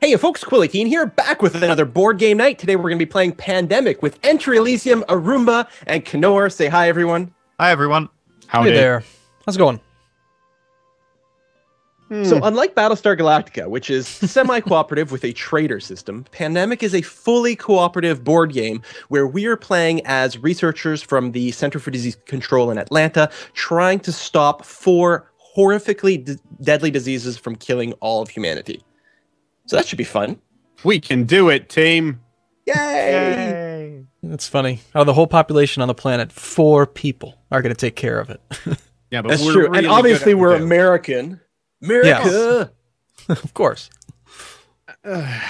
Hey folks, Quilly here, back with another board game night. Today we're going to be playing Pandemic with Enter Elysium, Arumba, and Knorr. Say hi, everyone. Hi, everyone. Howdy. Hey there. How's it going? So unlike Battlestar Galactica, which is semi-cooperative with a trader system, Pandemic is a fully cooperative board game where we are playing as researchers from the Center for Disease Control in Atlanta, trying to stop 4 horrifically deadly diseases from killing all of humanity. So that should be fun. We can do it, team. Yay! That's funny. Out of the whole population on the planet, 4 people are going to take care of it. Yeah, but That's we're true. really And obviously good at we're what we do. American. America! Of course. I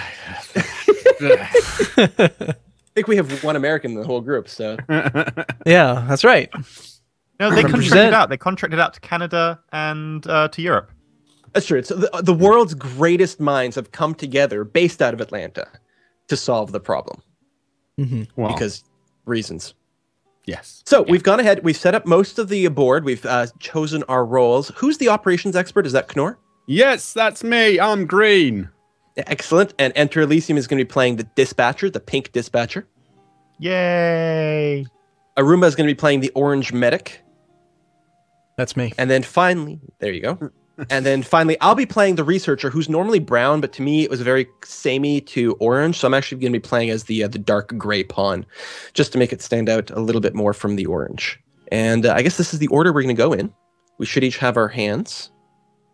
think we have one American in the whole group, so... Yeah, that's right. No, they contracted Represent. out. They contracted out to Canada and to Europe. That's true. So the world's greatest minds have come together, based out of Atlanta, to solve the problem. Well, Because reasons. yes. So we've gone ahead. We've set up most of the board. We've chosen our roles. Who's the operations expert? Is that Knorr? Yes, that's me. I'm green. Excellent. And Enter Elysium is going to be playing the dispatcher, the pink dispatcher. Yay! Arumba is going to be playing the orange medic. That's me. And then finally, there you go. And then finally, I'll be playing the researcher, who's normally brown, but to me it was very samey to orange. So I'm actually going to be playing as the dark gray pawn, just to make it stand out a little bit more from the orange. And I guess this is the order we're going to go in. We should each have our hands.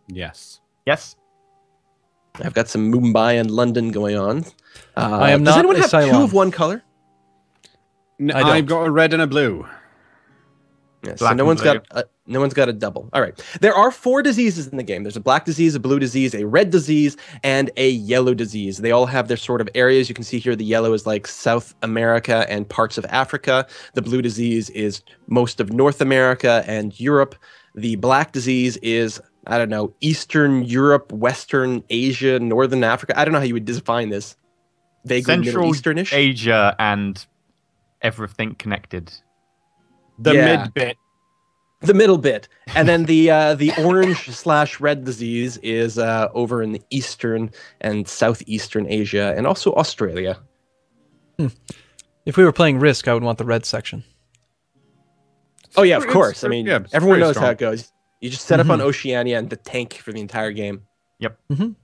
Yes. Yes. I've got some Mumbai and London going on. I am does not anyone a have 2 Cylon. of one color? No, I don't. I've got a red and a blue. Yeah, so Black no and one's blue. no one's got a double. All right. There are 4 diseases in the game. There's a black disease, a blue disease, a red disease, and a yellow disease. They all have their sort of areas. You can see here the yellow is like South America and parts of Africa. The blue disease is most of North America and Europe. The black disease is, I don't know, Eastern Europe, Western Asia, Northern Africa. I don't know how you would define this. Vaguely Central Middle Easternish. Asia and everything connected. The Yeah. mid bit. The middle bit. And then the orange/red disease is over in the Eastern and Southeastern Asia and also Australia. If we were playing Risk, I would want the red section. Oh, yeah, of It's- course. I mean, yeah, it's everyone pretty knows how strong. it goes. You just set up on Oceania and the tank for the entire game. Yep. All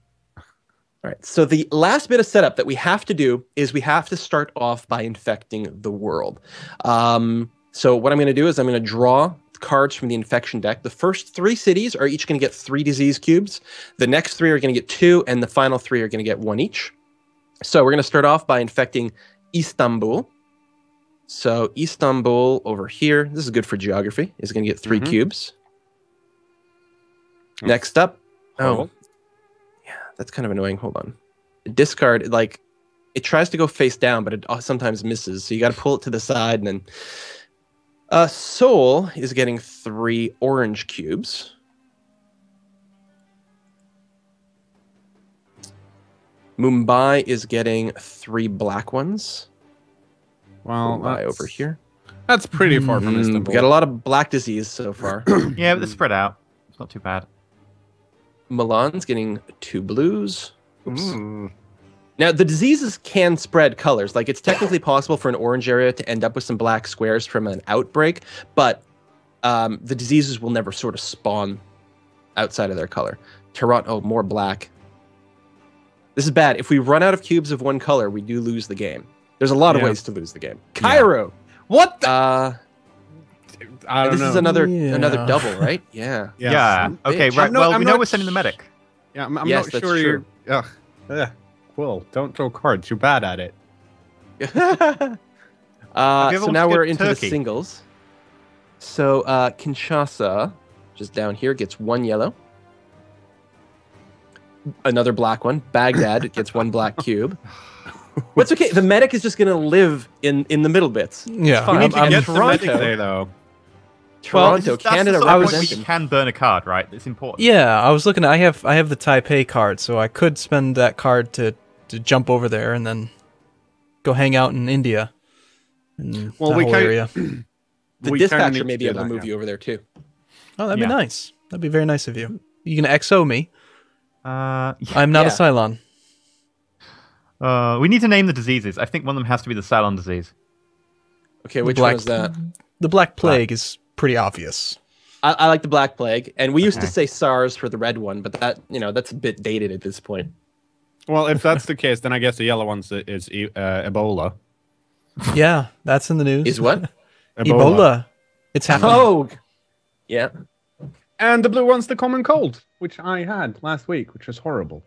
right. So the last bit of setup that we have to do is we have to start off by infecting the world. So what I'm going to do is I'm going to draw cards from the infection deck. The first 3 cities are each going to get 3 disease cubes. The next 3 are going to get 2, and the final 3 are going to get 1 each. So we're going to start off by infecting Istanbul. So Istanbul over here, this is good for geography, is going to get 3 cubes. Next up, Oh. yeah, that's kind of annoying. Hold on. Discard, like, it tries to go face down, but it sometimes misses. So you got to pull it to the side, and then Seoul is getting 3 orange cubes. Mumbai is getting 3 black ones. Well, Mumbai that's, over here. That's pretty far from We Istanbul. got a lot of black disease so far. Yeah, but they're spread out. It's not too bad. Milan's getting 2 blues. Oops. Ooh. Now, the diseases can spread colors. Like, it's technically possible for an orange area to end up with some black squares from an outbreak, but the diseases will never sort of spawn outside of their color. Toronto, more black. This is bad. If we run out of cubes of one color, we do lose the game. There's a lot of Yeah. ways to lose the game. Cairo. What? Uh, I don't this know. is another Yeah. double, right? Yeah. Yes. Yeah. Okay. bitch. Right. I'm not- Well, I'm we know not we're sending the medic. Yeah, I'm Yes, not that's sure true. you're. Ugh. Quill, don't throw cards. You're bad at it. ever So wanted now to we're get into the Turkey? singles. So Kinshasa, just down here, gets 1 yellow. Another black one. Baghdad gets 1 black cube. What's okay? The medic is just going to live in the middle bits. Yeah. We need to I'm- get the medic Toronto. there, though. Toronto, That's Canada the sort of point where representing. you can burn a card, right? It's important. Yeah, I was looking. I have the Taipei card, so I could spend that card to jump over there and then go hang out in India. In Well, that we whole can't- area. The We kinda dispatcher need may to be do able to that, move yeah. you over there too. Oh, that'd Yeah. be nice. That'd be very nice of you. You can XO me. Yeah. I'm not Yeah. a Cylon. We need to name the diseases. I think one of them has to be the Salon disease. Okay, which one is that? The Black Plague is pretty obvious. I like the Black Plague, and we used to Okay. say SARS for the red one, but that's a bit dated at this point. Well, if that's the case, then I guess the yellow one is Ebola. Yeah, that's in the news. Is what? Ebola. It's happening. Oh, yeah. And the blue one's the common cold, which I had last week, which was horrible.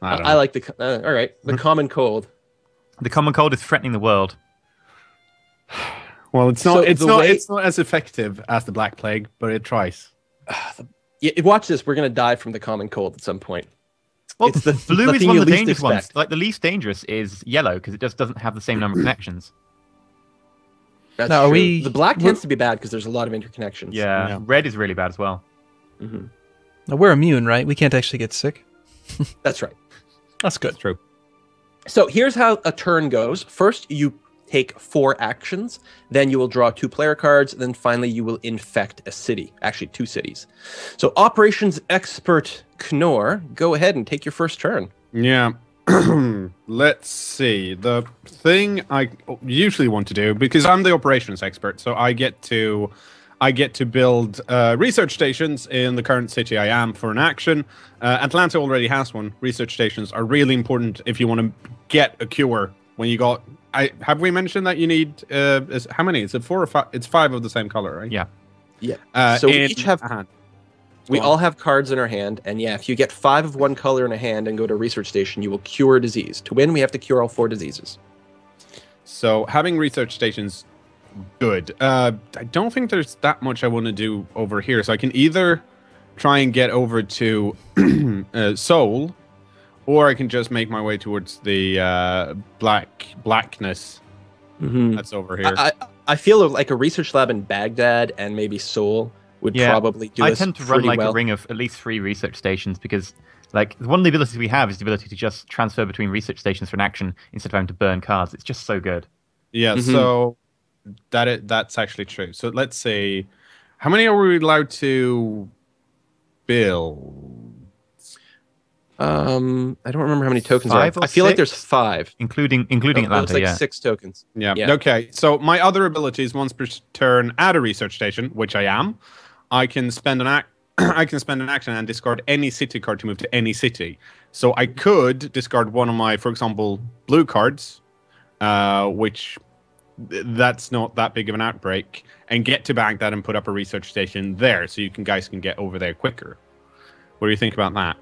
I don't I know. like all right, the common cold. The common cold is threatening the world. Well, it's So not. It's the not. way- It's not as effective as the Black Plague, but it tries. Yeah, watch this. We're gonna die from the common cold at some point. Well, It's the blue is thing one you of the least dangerous ones. expect. Like the least dangerous is yellow because it just doesn't have the same number of connections. That's Now, are true. we- The black we're- tends to be bad because there's a lot of interconnections. Yeah. Yeah. Red is really bad as well. Hmm. Now, we're immune, right? We can't actually get sick. That's right. That's good. It's true. So here's how a turn goes. First, you take 4 actions, then you will draw 2 player cards, then finally you will infect a city, actually 2 cities. So operations expert Knorr, go ahead and take your first turn. Yeah. Let's see. The thing I usually want to do, because I'm the operations expert, so I get to build research stations in the current city I am for an action. Atlanta already has one. Research stations are really important if you want to get a cure. When you got, have we mentioned that you need? How many? Is it 4 or 5? It's 5 of the same color, right? Yeah. Yeah. So we each have hand. we Go on. all have cards in our hand, and yeah, if you get 5 of one color in a hand and go to a research station, you will cure a disease. To win, we have to cure all 4 diseases. So having research stations, good. I don't think there's that much I want to do over here. So I can either try and get over to Seoul, or I can just make my way towards the blackness Mm-hmm. that's over here. I feel like a research lab in Baghdad and maybe Seoul would Yeah, probably do I us tend to run pretty like well. a ring of at least 3 research stations because, like, one of the abilities we have is the ability to just transfer between research stations for an action instead of having to burn cards. It's just so good. Yeah, Mhm. so that's actually true. So let's see, how many are we allowed to build? I don't remember how many tokens there are. 5 or I feel like 6? there's 5. including No, Atlanta. it's like yeah, 6 tokens. Yeah. Yeah. Okay. So my other abilities, once per turn at a research station, which I am, I can spend an I can spend an action and discard any city card to move to any city. So I could discard one of my, for example, blue cards, which that's not that big of an outbreak, and get to Baghdad and put up a research station there, so you guys can get over there quicker. What do you think about that?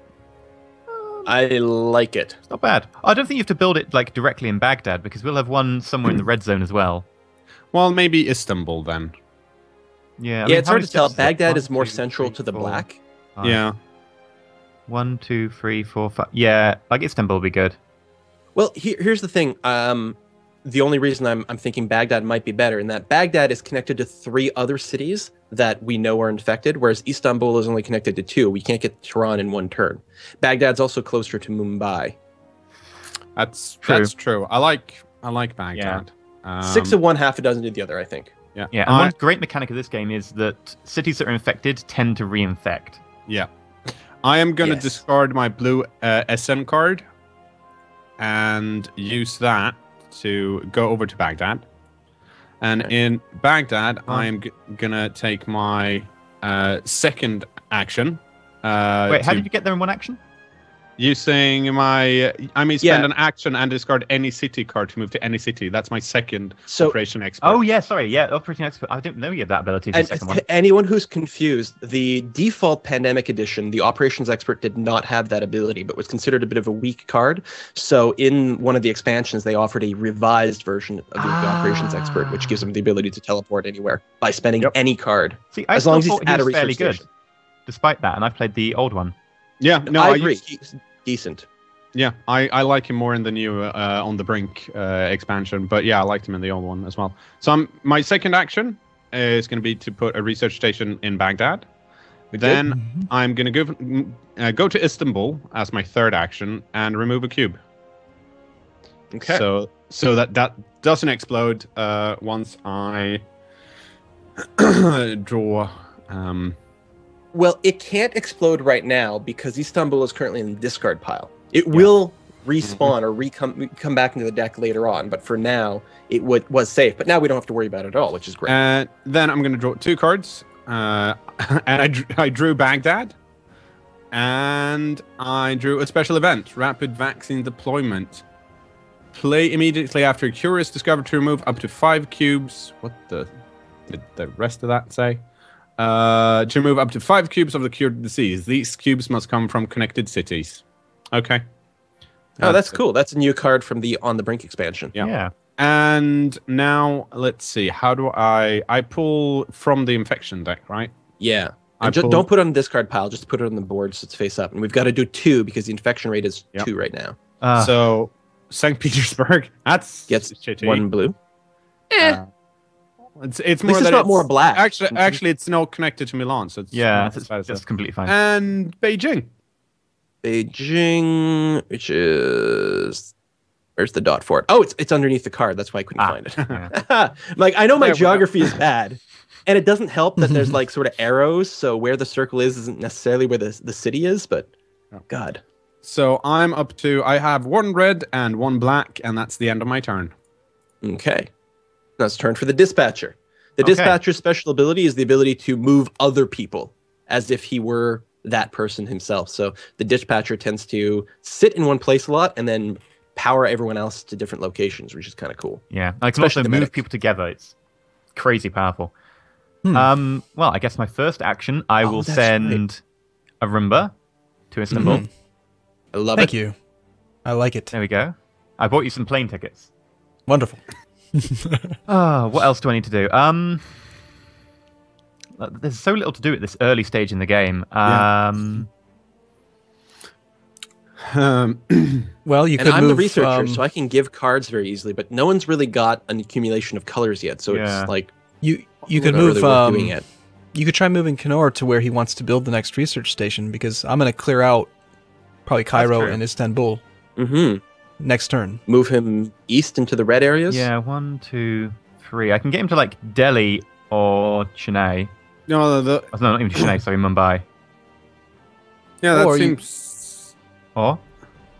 I like it. it's not bad. I don't think you have to build it like directly in Baghdad because we'll have one somewhere in the red zone as well. Well, maybe Istanbul then. Yeah, I Yeah, mean, it's how hard many to tell. steps is it? Baghdad 1, is more 2, central 3, to the 4, black. 5. Yeah. 1, 2, 3, 4, 5. Yeah, like Istanbul will be good. Well, here's the thing. The only reason I'm thinking Baghdad might be better in that Baghdad is connected to 3 other cities that we know are infected, whereas Istanbul is only connected to 2. We can't get Tehran in one turn. Baghdad's also closer to Mumbai. That's True. That's true. I like Baghdad. 6 of one, half a dozen of the other, I think. Yeah. Yeah, and one great mechanic of this game is that cities that are infected tend to reinfect. Yeah. I am going to Yes. discard my blue SN card and use that to go over to Baghdad. And Okay. in Baghdad, I am going to take my second action. Wait, how did you get there in one action? Using my... I mean, spend Yeah. an action and discard any city card to move to any city. That's my second So- operation expert. Oh, yeah, sorry. Yeah, Operating Expert. I didn't know you had that ability. The And second one. to anyone who's confused, the default Pandemic Edition, the Operations Expert did not have that ability, but was considered a bit of a weak card. So in one of the expansions, they offered a revised version of the Operations Expert, which gives him the ability to teleport anywhere by spending Yep. any card, See, I as long still as he's thought at he a was fairly research good, station. despite that, and I played the old one. Yeah, no, I agree. used- He's decent. Yeah, I like him more in the new On the Brink expansion, but yeah, I liked him in the old one as well. So my second action is going to be to put a research station in Baghdad. Then I'm going to go to Istanbul as my third action and remove a cube. Okay. So that doesn't explode once I draw. Well, it can't explode right now because Istanbul is currently in the discard pile. It will respawn or come back into the deck later on. But for now, it was safe. But now we don't have to worry about it at all, which is great. Then I'm going to draw 2 cards. And I drew Baghdad. And I drew a special event, Rapid Vaccine Deployment. Play immediately after a cure is discovered to remove up to 5 cubes. What did the rest of that say? To remove up to 5 cubes of the cured disease. These cubes must come from connected cities. Okay. Oh, that's cool. That's a new card from the On the Brink expansion. Yeah. And now, let's see. How do I pull from the infection deck, right? Yeah. And don't put it on the discard pile. Just put it on the board so it's face up. And we've got to do 2 because the infection rate is 2 right now. So, St. Petersburg, that's gets shitty. 1 blue. It's more that not more black. Actually, it's not connected to Milan, so that's completely fine. And Beijing, which is where's the dot for it? Oh, it's underneath the card. That's why I couldn't find it. Yeah. Like I know my geography is bad, and it doesn't help that there's like sort of arrows. So where the circle is isn't necessarily where the city is. But God. So I'm up to. I have 1 red and 1 black, and that's the end of my turn. Okay. Now it's turn for the dispatcher. The dispatcher's special ability is the ability to move other people as if he were that person himself. So the dispatcher tends to sit in one place a lot and then power everyone else to different locations, which is kind of cool. Yeah, I can also move people together. It's crazy powerful. Well, I guess my first action, I will send Arumba to Istanbul. I love Thank you. I like it. There we go. I bought you some plane tickets. Wonderful. What else do I need to do? There's so little to do at this early stage in the game. Well, you could I'm move, the researcher, so I can give cards very easily, but no one's really got an accumulation of colors yet. So it's like you could move. Really doing it. You could try moving Kenor to where he wants to build the next research station, because I'm going to clear out probably Cairo and Istanbul. Next turn. Move him east into the red areas? Yeah, 1, 2, 3. I can get him to, like, Delhi or Chennai. No, not even Chennai, sorry, Mumbai. Yeah, that seems... Or?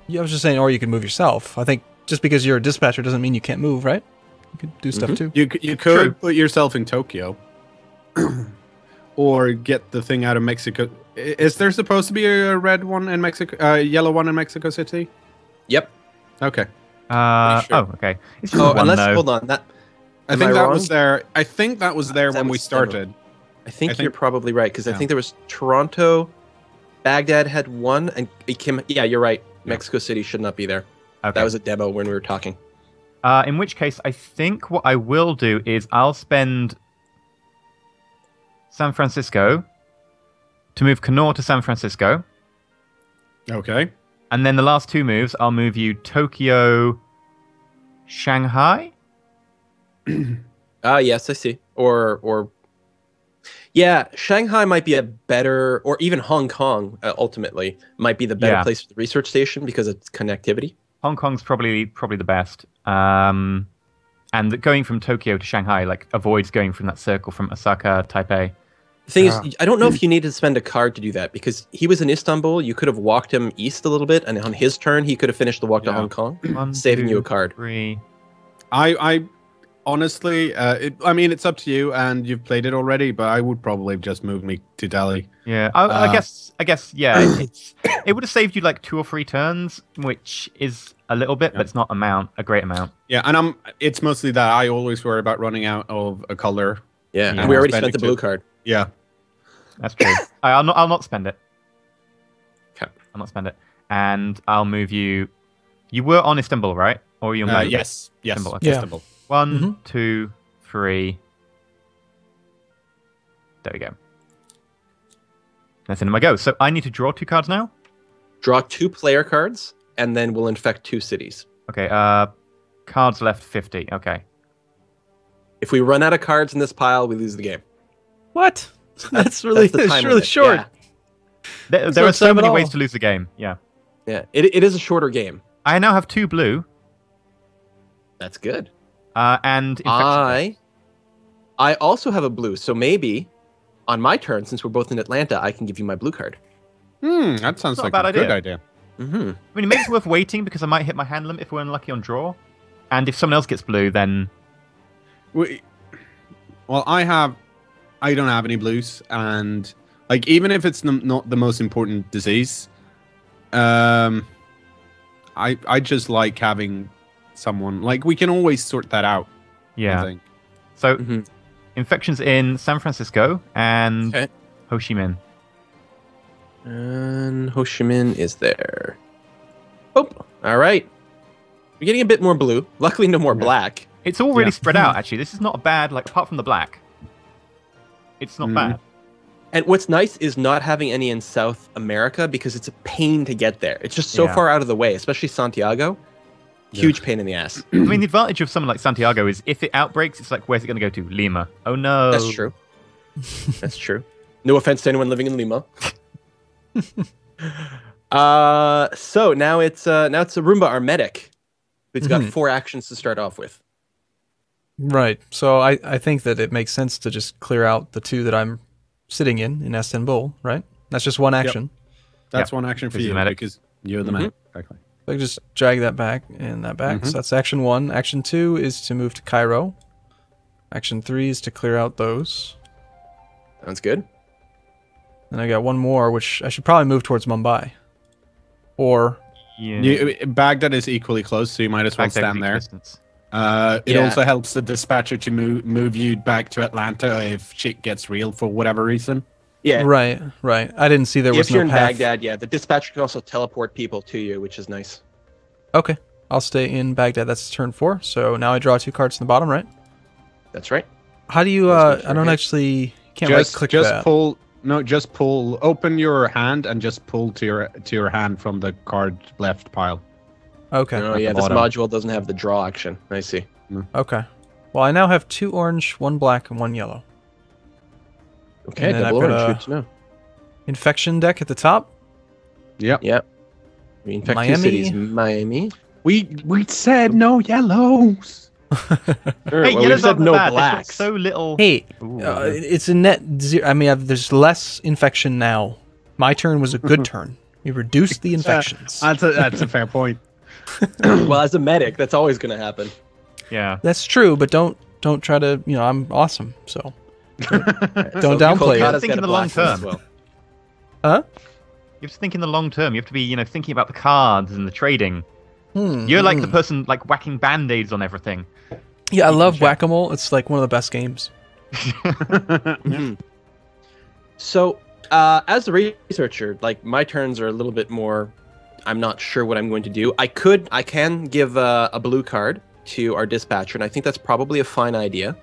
Yeah, I was just saying, or you could move yourself. I think just because you're a dispatcher doesn't mean you can't move, right? You could do stuff, too. You could put yourself in Tokyo. Or get the thing out of Mexico. Is there supposed to be a red one in Mexico, yellow one in Mexico City? Yep. Okay. Sure. Oh, okay. It's just one, unless though. hold on. I think that was there. I think that was there when we started. I think you're probably right because I think there was Toronto, Baghdad had 1, and it came. Yeah, you're right. Mexico City should not be there. Okay. That was a demo when we were talking. In which case, I think what I will do is I'll spend San Francisco to move Kenor to San Francisco. Okay. And then the last 2 moves, I'll move you Tokyo, Shanghai. Yes, I see. Or yeah, Shanghai might be a better, or even Hong Kong ultimately might be the better place for the research station because of its connectivity. Hong Kong's probably the best. And going from Tokyo to Shanghai avoids going from that circle from Osaka, Taipei. The thing is, I don't know if you need to spend a card to do that because he was in Istanbul. You could have walked him east a little bit, and on his turn, he could have finished the walk to Hong Kong, 1, saving 2, you a card. 3. I honestly, I mean, it's up to you, and you've played it already, but I would probably just move me to Delhi. Yeah, I guess, yeah. It would have saved you like 2 or 3 turns, which is a little bit, but it's not a great amount. Yeah, and it's mostly that I always worry about running out of a color. Yeah, and we already spent the blue card. Yeah. That's true. I'll not spend it. Okay. I'll not spend it. And I'll move you. You were on Istanbul, right? Or you're yes. Istanbul. Okay. Yeah. Istanbul. 1, 2, 3. There we go. That's the end of my go. So I need to draw 2 cards now? Draw 2 player cards, and then we'll infect 2 cities. Okay, cards left 50. Okay. If we run out of cards in this pile, we lose the game. What? That's really short. Yeah. There are so many ways to lose the game. Yeah. Yeah, it is a shorter game. I now have 2 blue. That's good. And infection. I also have a blue, so maybe on my turn, since we're both in Atlanta, I can give you my blue card. That sounds like a good idea. Mm-hmm. I mean, maybe it's worth waiting because I might hit my hand limit if we're unlucky on draw. And if someone else gets blue, then... Well, I don't have any blues, and like even if it's not the most important disease, I just like having someone like we can always sort that out. Yeah. I think. So, infections in San Francisco and Ho Chi Minh. And Ho Chi Minh is there. Oh, all right. We're getting a bit more blue. Luckily, no more black. It's all really spread out, actually. This is not bad, like, apart from the black. It's not bad. And what's nice is not having any in South America because it's a pain to get there. It's just so far out of the way, especially Santiago. Huge pain in the ass. I mean, the advantage of something like Santiago is if it outbreaks, it's like, where's it going to go to? Lima. Oh, no. That's true. That's true. No offense to anyone living in Lima. So now it's Arumba, our medic. Who's got 4 actions to start off with. Right. So I think that it makes sense to just clear out the 2 that I'm sitting in Istanbul, right? That's just one action. That's one action for you because you're the medic. Exactly. So I just drag that back and that back. So that's action 1. Action 2 is to move to Cairo. Action 3 is to clear out those. Sounds good. And I got one more, which I should probably move towards Mumbai. Or... Baghdad is equally close, so you might as well stand there. It also helps the dispatcher to move you back to Atlanta if shit gets real for whatever reason. Yeah. Right. I didn't see there was if you're no in path. Baghdad, the dispatcher can also teleport people to you, which is nice. Okay. I'll stay in Baghdad. That's turn 4. So now I draw 2 cards in the bottom, right? That's right. How do you... I don't actually... Can't right-click that. Just pull. Open your hand and just pull to your hand from the card left pile. Okay. Oh yeah, this module doesn't have the draw action. I see. Okay. Well, I now have 2 orange, 1 black, and 1 yellow. Okay, double orange. Good to know. Infection deck at the top. Yep. We infect 2 cities. Miami. We said no yellows. Sure, hey, well, we said no blacks. So little. Hey, it's a net 0. I mean, there's less infection now. My turn was a good turn. We reduced the infections. That's a fair point. Well, as a medic, that's always going to happen. Yeah, that's true. But don't try to. I'm awesome. So don't downplay it. You have to think in the long term. Well. Huh? You have to think in the long term. You have to be, thinking about the cards and the trading. You're like the person like whacking band-aids on everything. Yeah, I love Whack-A-Mole. It's like one of the best games. So, as a researcher, like my turns are a little bit more. I'm not sure what I'm going to do. I can give a blue card to our dispatcher, and I think that's probably a fine idea.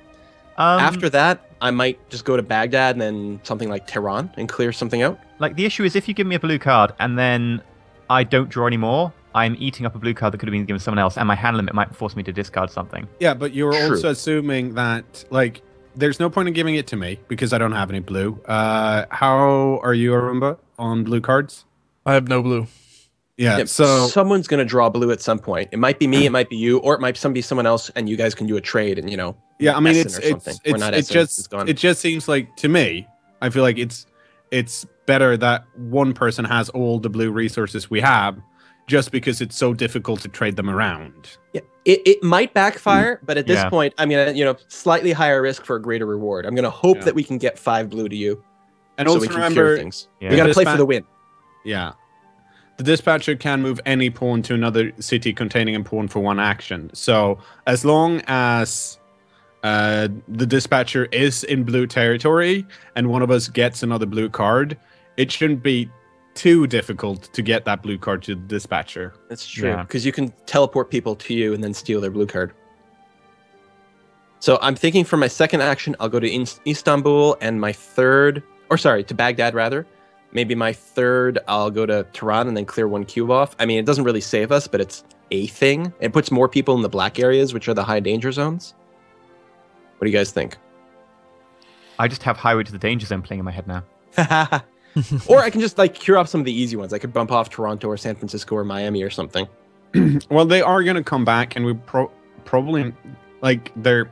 After that, I might just go to Baghdad and then something like Tehran and clear something out. Like the issue is if you give me a blue card and then I don't draw anymore, I'm eating up a blue card that could have been given to someone else, and my hand limit might force me to discard something. Yeah, but you're also assuming that, like, there's no point in giving it to me because I don't have any blue. How are you, Arumba, on blue cards? I have no blue. Yeah, so... Someone's going to draw blue at some point. It might be me, it might be you, or it might be someone else, and you guys can do a trade and, Yeah, I mean, it just seems like, to me, I feel like it's better that one person has all the blue resources we have, just because it's so difficult to trade them around. Yeah, it might backfire, but at this point, I mean, slightly higher risk for a greater reward. I'm going to hope that we can get 5 blue to you, and so also we can remember, clear things. We got to play for the win. Yeah, the dispatcher can move any pawn to another city containing a pawn for 1 action. So as long as the dispatcher is in blue territory and one of us gets another blue card, it shouldn't be too difficult to get that blue card to the dispatcher. That's true, because you can teleport people to you and then steal their blue card. So I'm thinking for my second action, I'll go to Istanbul, and my third, to Baghdad rather. Maybe my third, I'll go to Tehran and then clear 1 cube off. I mean, it doesn't really save us, but it's a thing. It puts more people in the black areas, which are the high danger zones. What do you guys think? I just have Highway to the Danger Zone playing in my head now. Or I can just cure off some of the easy ones. I could bump off Toronto or San Francisco or Miami or something. Well, they are going to come back, and we probably they're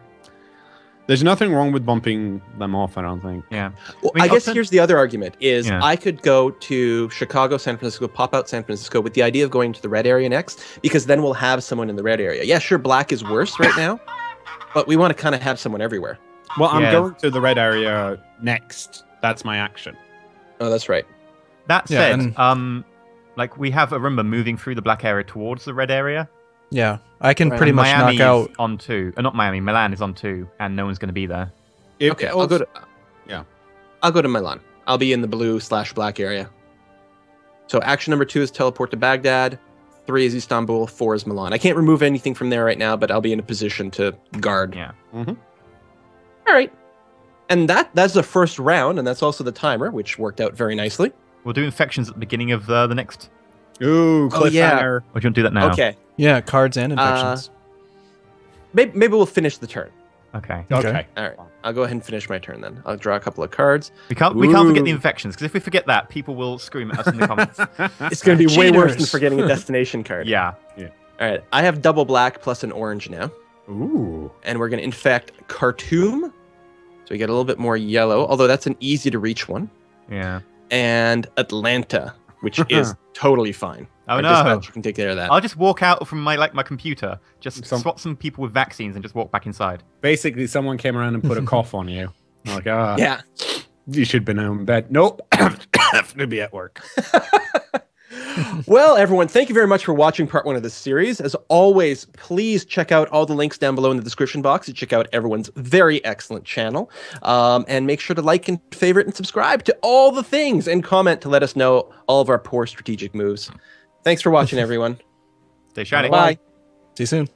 There's nothing wrong with bumping them off, I don't think. Yeah. Well, mean, I guess often- here's the other argument: is Yeah. I could go to Chicago, San Francisco, pop out San Francisco with the idea of going to the red area next, because then we'll have someone in the red area. Yeah, sure, black is worse right now, but we want to kind of have someone everywhere. Well, I'm Yeah. going to the red area next. That's my action. Oh, that's right. That Yeah, said, like we have Arumba moving through the black area towards the red area. Yeah, I can Right. pretty much Miami knock out. is on 2. Not Miami, Milan is on 2, and no one's going to be there. Okay, I'll go to. Yeah. I'll go to Milan. I'll be in the blue/black area. So action number 2 is teleport to Baghdad. 3 is Istanbul. 4 is Milan. I can't remove anything from there right now, but I'll be in a position to guard. Yeah. Mhm. All right. And that's the first round, and that's also the timer, which worked out very nicely. We'll do infections at the beginning of the next. Ooh, Oh, yeah. cliffhanger. Or do you want to do that now? Okay. Yeah, cards and infections. Maybe we'll finish the turn. Okay. Okay. All right. I'll go ahead and finish my turn then. I'll draw a couple of cards. We can't forget the Ooh. infections, because if we forget that, people will scream at us in the comments. It's going to be way worse than Cheaters. forgetting a destination card. Yeah. All right. I have double black plus an orange now. Ooh. And we're going to infect Khartoum. So we get a little bit more yellow, although that's an easy to reach one. Yeah. And Atlanta, which is totally fine. Oh, Our no. dispatcher can take care of that. I'll just walk out from my computer, just Some- swap some people with vaccines, and just walk back inside. Basically, someone came around and put a cough on you. Like, Yeah. you should be in bed. Nope. Have to be at work. Well, everyone, thank you very much for watching part 1 of this series. As always, please check out all the links down below in the description box to check out everyone's very excellent channel. And make sure to like and favorite and subscribe to all the things and comment to let us know all of our poor strategic moves. Thanks for watching, everyone. Stay shiny. Bye. See you soon.